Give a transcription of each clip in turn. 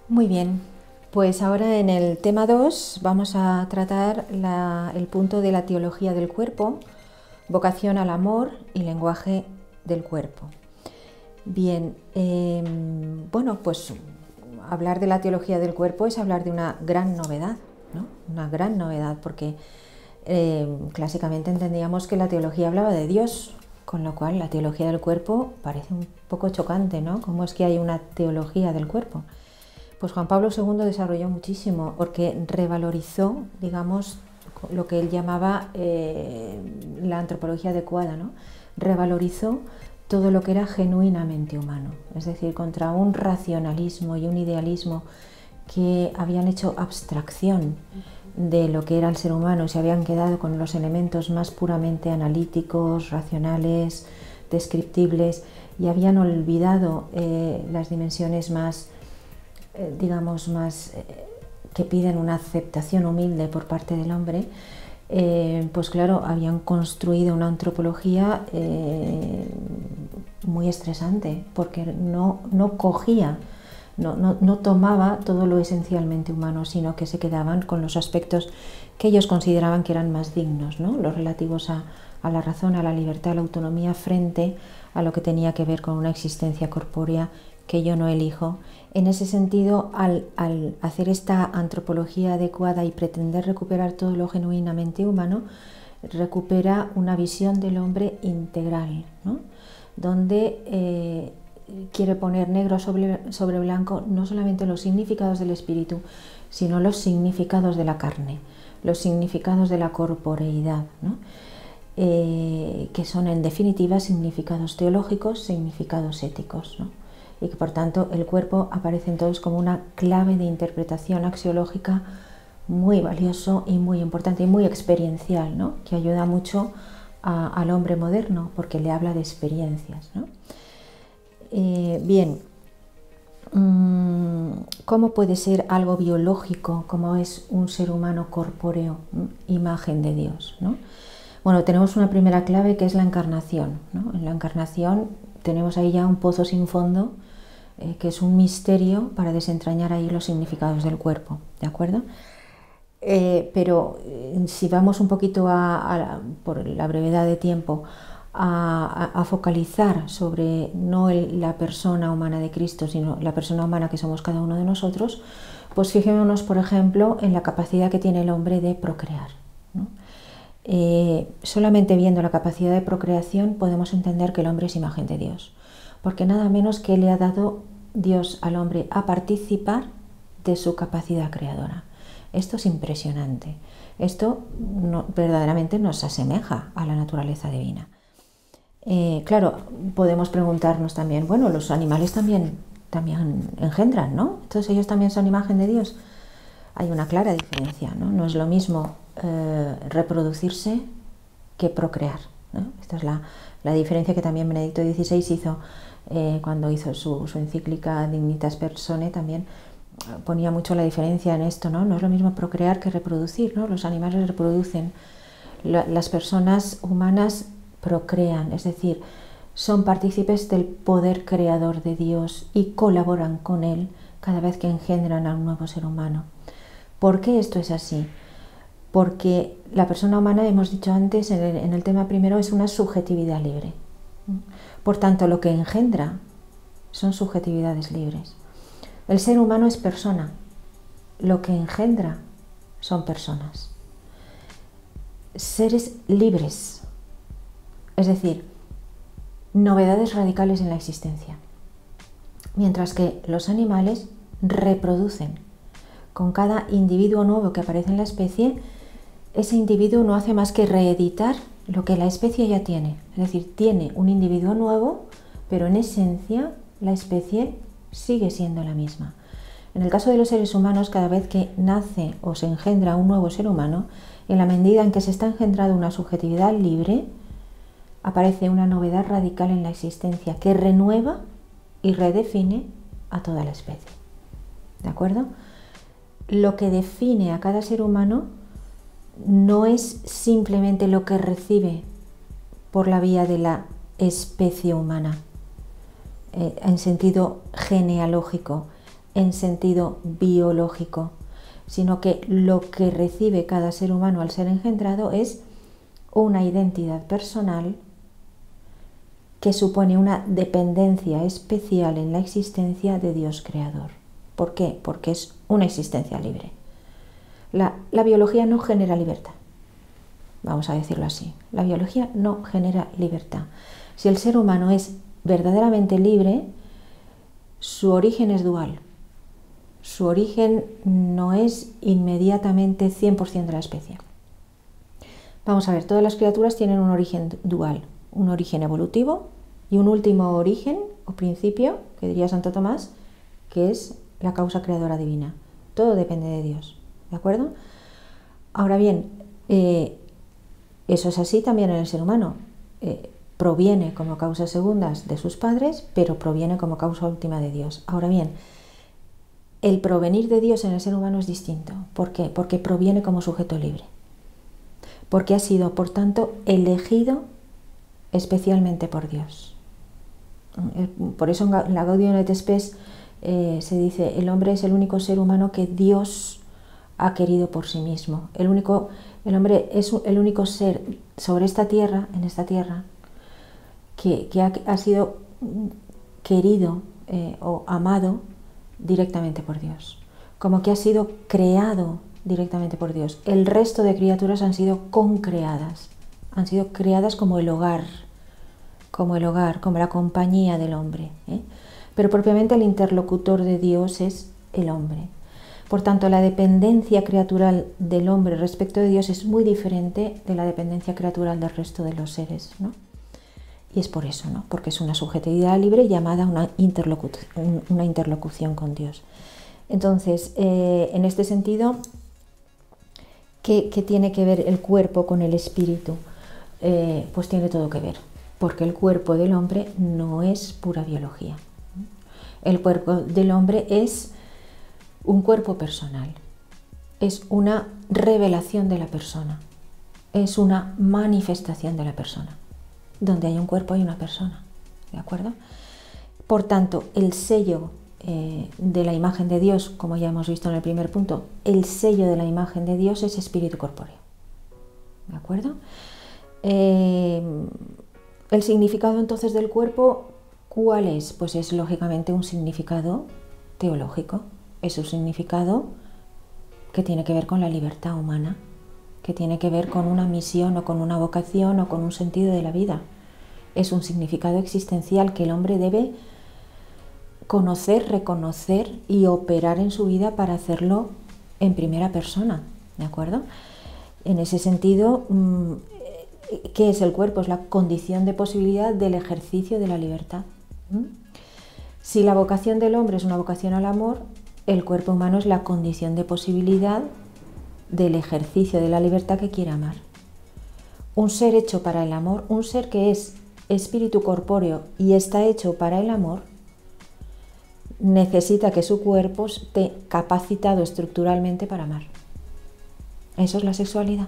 Muy bien, pues ahora en el tema 2 vamos a tratar el punto de la teología del cuerpo, vocación al amor y lenguaje del cuerpo. Bien, bueno, pues hablar de la teología del cuerpo es hablar de una gran novedad, ¿no? Una gran novedad, porque clásicamente entendíamos que la teología hablaba de Dios, con lo cual la teología del cuerpo parece un poco chocante, ¿no? ¿Cómo es que hay una teología del cuerpo? Pues Juan Pablo II desarrolló muchísimo porque revalorizó, digamos, lo que él llamaba la antropología adecuada, ¿no? Revalorizó todo lo que era genuinamente humano, es decir, contra un racionalismo y un idealismo que habían hecho abstracción de lo que era el ser humano y se habían quedado con los elementos más puramente analíticos, racionales, descriptibles, y habían olvidado las dimensiones más digamos, más que piden una aceptación humilde por parte del hombre, pues claro, habían construido una antropología muy estresante, porque no cogía, no tomaba todo lo esencialmente humano, sino que se quedaban con los aspectos que ellos consideraban que eran más dignos, ¿no? Los relativos a la razón, a la libertad, a la autonomía, frente a lo que tenía que ver con una existencia corpórea que yo no elijo. En ese sentido, al hacer esta antropología adecuada y pretender recuperar todo lo genuinamente humano, recupera una visión del hombre integral, ¿no? Donde quiere poner negro sobre blanco no solamente los significados del espíritu, sino los significados de la carne, los significados de la corporeidad, ¿no? Que son en definitiva significados teológicos, significados éticos, ¿no? Y que por tanto el cuerpo aparece entonces como una clave de interpretación axiológica muy valioso y muy importante y muy experiencial, ¿no? Que ayuda mucho al hombre moderno porque le habla de experiencias, ¿no? Bien, ¿cómo puede ser algo biológico como es un ser humano corpóreo, imagen de Dios, ¿no? Bueno, tenemos una primera clave que es la encarnación, ¿no? En la encarnación tenemos ahí ya un pozo sin fondo, que es un misterio para desentrañar ahí los significados del cuerpo, ¿de acuerdo? Pero si vamos un poquito por la brevedad de tiempo a focalizar sobre no la persona humana de Cristo, sino la persona humana que somos cada uno de nosotros, pues fijémonos, por ejemplo, en la capacidad que tiene el hombre de procrear, ¿no? Solamente viendo la capacidad de procreación podemos entender que el hombre es imagen de Dios, porque nada menos que le ha dado Dios al hombre a participar de su capacidad creadora. Esto es impresionante. Esto verdaderamente nos asemeja a la naturaleza divina. Claro, podemos preguntarnos también, bueno, los animales también engendran, ¿no? Entonces ellos también son imagen de Dios. Hay una clara diferencia, ¿no? No es lo mismo reproducirse que procrear, ¿no? Esta es la diferencia que también Benedicto XVI hizo cuando hizo su encíclica Dignitas Personae, también ponía mucho la diferencia en esto, ¿no? No es lo mismo procrear que reproducir, ¿no? Los animales reproducen, las personas humanas procrean, es decir, son partícipes del poder creador de Dios y colaboran con él cada vez que engendran a un nuevo ser humano. ¿Por qué esto es así? Porque la persona humana, hemos dicho antes en el tema primero, es una subjetividad libre. Por tanto, lo que engendra son subjetividades libres. El ser humano es persona, lo que engendra son personas. Seres libres, es decir, novedades radicales en la existencia. Mientras que los animales reproducen. Con cada individuo nuevo que aparece en la especie, ese individuo no hace más que reeditar lo que la especie ya tiene. Es decir, tiene un individuo nuevo, pero en esencia la especie sigue siendo la misma. En el caso de los seres humanos, cada vez que nace o se engendra un nuevo ser humano, en la medida en que se está engendrando una subjetividad libre, aparece una novedad radical en la existencia que renueva y redefine a toda la especie. ¿De acuerdo? Lo que define a cada ser humano no es simplemente lo que recibe por la vía de la especie humana, en sentido genealógico, en sentido biológico, sino que lo que recibe cada ser humano al ser engendrado es una identidad personal que supone una dependencia especial en la existencia de Dios creador. ¿Por qué? Porque es una existencia libre. La biología no genera libertad, vamos a decirlo así. La biología no genera libertad. Si el ser humano es verdaderamente libre, su origen es dual. Su origen no es inmediatamente 100% de la especie. Vamos a ver, todas las criaturas tienen un origen dual, un origen evolutivo y un último origen o principio, que diría Santo Tomás, que es la causa creadora divina. Todo depende de Dios, ¿de acuerdo? Ahora bien, eso es así también en el ser humano. Proviene como causas segundas de sus padres, pero proviene como causa última de Dios. Ahora bien, el provenir de Dios en el ser humano es distinto. ¿Por qué? Porque proviene como sujeto libre. Porque ha sido, por tanto, elegido especialmente por Dios. Por eso en la Gaudium et Spes se dice: el hombre es el único ser humano que Dios ha querido por sí mismo. El hombre es el único ser sobre esta tierra, en esta tierra, que ha sido querido o amado directamente por Dios, como que ha sido creado directamente por Dios. El resto de criaturas han sido concreadas, han sido creadas como el hogar, como la compañía del hombre, pero propiamente el interlocutor de Dios es el hombre. Por tanto, la dependencia criatural del hombre respecto de Dios es muy diferente de la dependencia criatural del resto de los seres, ¿no? Y es por eso, ¿no? Porque es una subjetividad libre llamada una interlocución con Dios. Entonces, en este sentido, ¿qué tiene que ver el cuerpo con el espíritu? Pues tiene todo que ver, porque el cuerpo del hombre no es pura biología. El cuerpo del hombre es un cuerpo personal, es una revelación de la persona, es una manifestación de la persona. Donde hay un cuerpo hay una persona, ¿de acuerdo? Por tanto, el sello de la imagen de Dios, como ya hemos visto en el primer punto, el sello de la imagen de Dios es espíritu corpóreo, ¿de acuerdo? El significado entonces del cuerpo, ¿cuál es? Pues es lógicamente un significado teológico, es un significado que tiene que ver con la libertad humana, que tiene que ver con una misión o con una vocación o con un sentido de la vida. Es un significado existencial que el hombre debe conocer, reconocer y operar en su vida para hacerlo en primera persona, ¿de acuerdo? En ese sentido, ¿qué es el cuerpo? Es la condición de posibilidad del ejercicio de la libertad. Si la vocación del hombre es una vocación al amor, el cuerpo humano es la condición de posibilidad del ejercicio de la libertad que quiere amar. Un ser hecho para el amor, un ser que es espíritu corpóreo y está hecho para el amor, necesita que su cuerpo esté capacitado estructuralmente para amar. Eso es la sexualidad.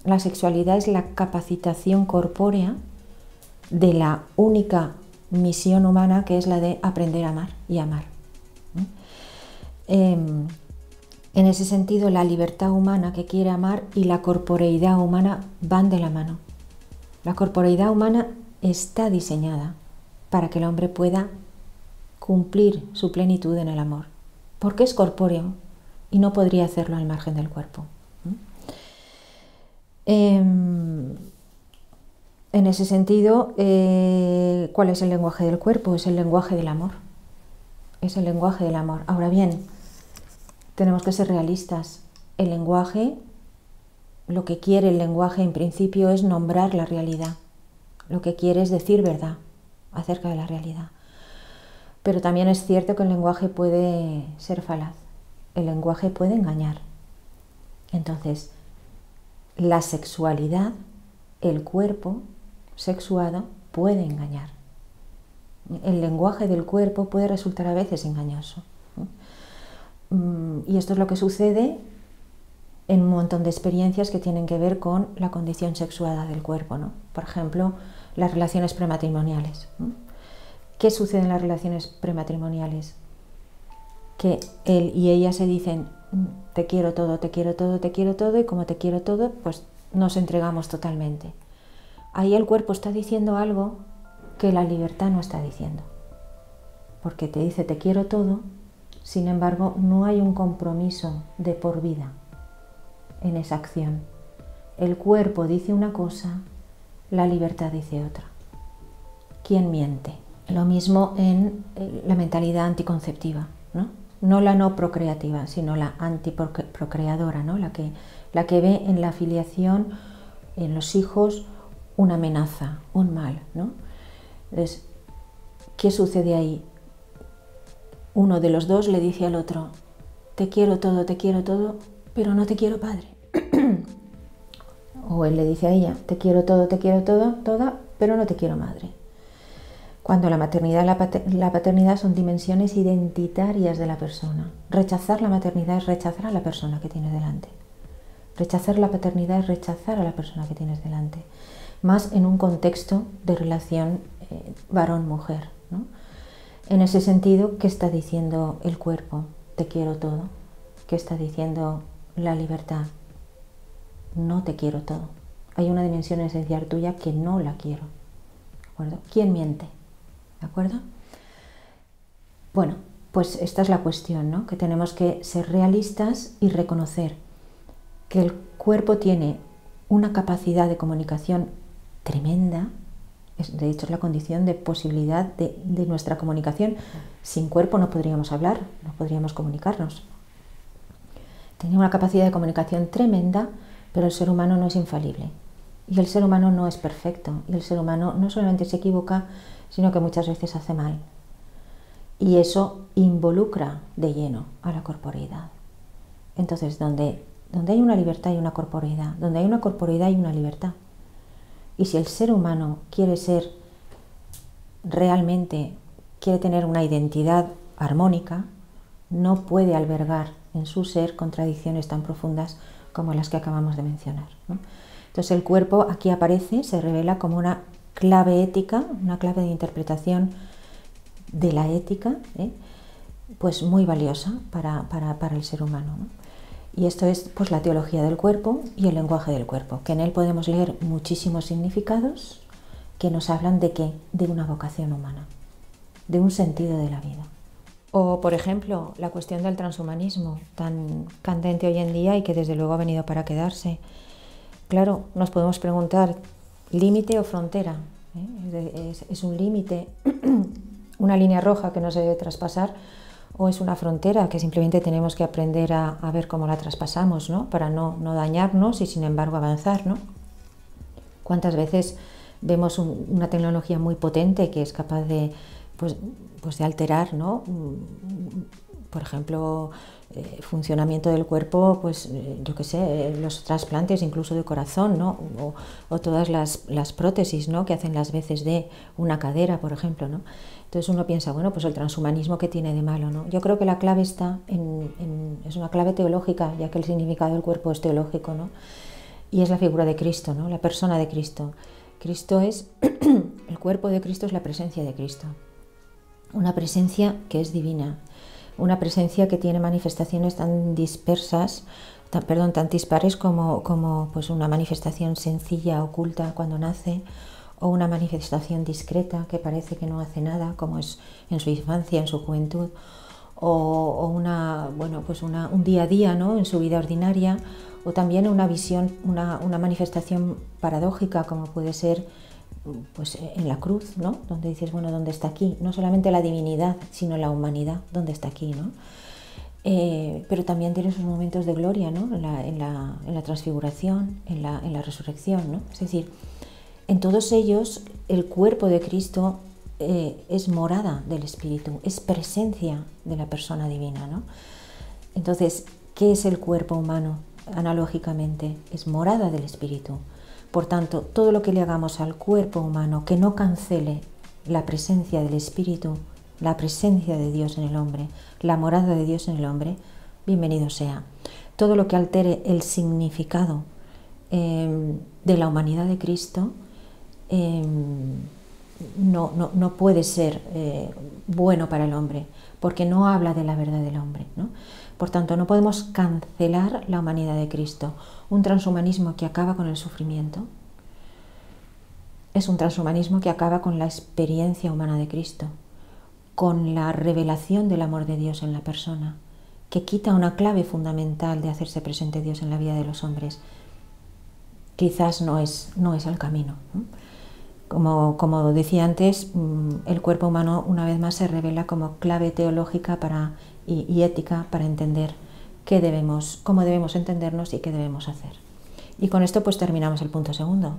La sexualidad es la capacitación corpórea de la única misión humana, que es la de aprender a amar y amar. En ese sentido, la libertad humana que quiere amar y la corporeidad humana van de la mano. La corporeidad humana está diseñada para que el hombre pueda cumplir su plenitud en el amor, porque es corpóreo y no podría hacerlo al margen del cuerpo. En ese sentido, ¿cuál es el lenguaje del cuerpo? Es el lenguaje del amor. Es el lenguaje del amor. Ahora bien, tenemos que ser realistas. El lenguaje, lo que quiere el lenguaje en principio es nombrar la realidad. Lo que quiere es decir verdad acerca de la realidad. Pero también es cierto que el lenguaje puede ser falaz. El lenguaje puede engañar. Entonces, la sexualidad, el cuerpo sexuado puede engañar. El lenguaje del cuerpo puede resultar a veces engañoso. Y esto es lo que sucede en un montón de experiencias que tienen que ver con la condición sexuada del cuerpo, ¿no? Por ejemplo, las relaciones prematrimoniales. ¿Qué sucede en las relaciones prematrimoniales? que él y ella se dicen te quiero todo, te quiero todo, te quiero todo, y como te quiero todo, pues nos entregamos totalmente. Ahí el cuerpo está diciendo algo que la libertad no está diciendo, porque te dice te quiero todo, sin embargo no hay un compromiso de por vida en esa acción. El cuerpo dice una cosa, la libertad dice otra. ¿Quién miente? Lo mismo en la mentalidad anticonceptiva, ¿no? No la no procreativa, sino la antiprocreadora, ¿no? La que ve en la filiación, en los hijos, una amenaza, un mal, ¿no? Entonces, ¿qué sucede ahí? Uno de los dos le dice al otro, te quiero todo, pero no te quiero padre. O él le dice a ella, te quiero todo, toda, pero no te quiero madre. Cuando la maternidad y la paternidad son dimensiones identitarias de la persona. Rechazar la maternidad es rechazar a la persona que tienes delante. Rechazar la paternidad es rechazar a la persona que tienes delante. Más en un contexto de relación varón-mujer, ¿no? En ese sentido, ¿qué está diciendo el cuerpo? Te quiero todo. ¿Qué está diciendo la libertad? No te quiero todo. Hay una dimensión esencial tuya que no la quiero. ¿De acuerdo? ¿Quién miente? ¿De acuerdo? Bueno, pues esta es la cuestión, ¿no? Que tenemos que ser realistas y reconocer que el cuerpo tiene una capacidad de comunicación tremenda. De hecho, es la condición de posibilidad de nuestra comunicación. Sin cuerpo no podríamos hablar, no podríamos comunicarnos. Tiene una capacidad de comunicación tremenda, pero el ser humano no es infalible. Y el ser humano no es perfecto. Y el ser humano no solamente se equivoca, sino que muchas veces hace mal. Y eso involucra de lleno a la corporeidad. Entonces, donde hay una libertad hay una corporeidad. Donde hay una corporeidad hay una libertad. Y si el ser humano quiere ser realmente, quiere tener una identidad armónica, no puede albergar en su ser contradicciones tan profundas como las que acabamos de mencionar, ¿no? Entonces el cuerpo aquí aparece, se revela como una clave ética, una clave de interpretación de la ética, pues muy valiosa para el ser humano, ¿no? Y esto es pues la teología del cuerpo y el lenguaje del cuerpo, que en él podemos leer muchísimos significados que nos hablan de ¿qué? De una vocación humana, de un sentido de la vida. O, por ejemplo, la cuestión del transhumanismo, tan candente hoy en día y que desde luego ha venido para quedarse. Claro, nos podemos preguntar, ¿límite o frontera? ¿Es un límite, una línea roja que no se debe traspasar? ¿O es una frontera que simplemente tenemos que aprender a ver cómo la traspasamos, ¿no? Para no dañarnos y sin embargo avanzar, ¿no? ¿Cuántas veces vemos una tecnología muy potente que es capaz de, pues de alterar, ¿no? Por ejemplo, funcionamiento del cuerpo, pues yo qué sé, los trasplantes incluso de corazón, ¿no? O todas las prótesis, ¿no? Que hacen las veces de una cadera, por ejemplo, ¿no? Entonces uno piensa, bueno, pues el transhumanismo, ¿qué tiene de malo, no? Yo creo que la clave está es una clave teológica, ya que el significado del cuerpo es teológico, ¿no? Y es la figura de Cristo, ¿no? La persona de Cristo. Cristo es, el cuerpo de Cristo es la presencia de Cristo. Una presencia que es divina, una presencia que tiene manifestaciones tan dispersas, tan dispares como pues una manifestación sencilla, oculta cuando nace, o una manifestación discreta que parece que no hace nada, como es en su infancia, en su juventud, o un día a día, ¿no? En su vida ordinaria, o también una visión, una manifestación paradójica como puede ser pues en la cruz, ¿no? Donde dices, bueno, ¿dónde está aquí? No solamente la divinidad, sino la humanidad, ¿dónde está aquí, ¿no? Pero también tiene sus momentos de gloria, ¿no? En la transfiguración, en la resurrección, ¿no? Es decir, en todos ellos el cuerpo de Cristo es morada del Espíritu, es presencia de la persona divina, ¿no? Entonces, ¿qué es el cuerpo humano? Analógicamente, es morada del Espíritu. Por tanto, todo lo que le hagamos al cuerpo humano que no cancele la presencia del Espíritu, la presencia de Dios en el hombre, la morada de Dios en el hombre, bienvenido sea. Todo lo que altere el significado de la humanidad de Cristo no puede ser bueno para el hombre, porque no habla de la verdad del hombre, ¿no? Por tanto, no podemos cancelar la humanidad de Cristo. Un transhumanismo que acaba con el sufrimiento es un transhumanismo que acaba con la experiencia humana de Cristo, con la revelación del amor de Dios en la persona, que quita una clave fundamental de hacerse presente Dios en la vida de los hombres. Quizás no es el camino, ¿no? Como decía antes, el cuerpo humano una vez más se revela como clave teológica y ética para entender cómo debemos entendernos y qué debemos hacer. Y con esto pues terminamos el punto segundo.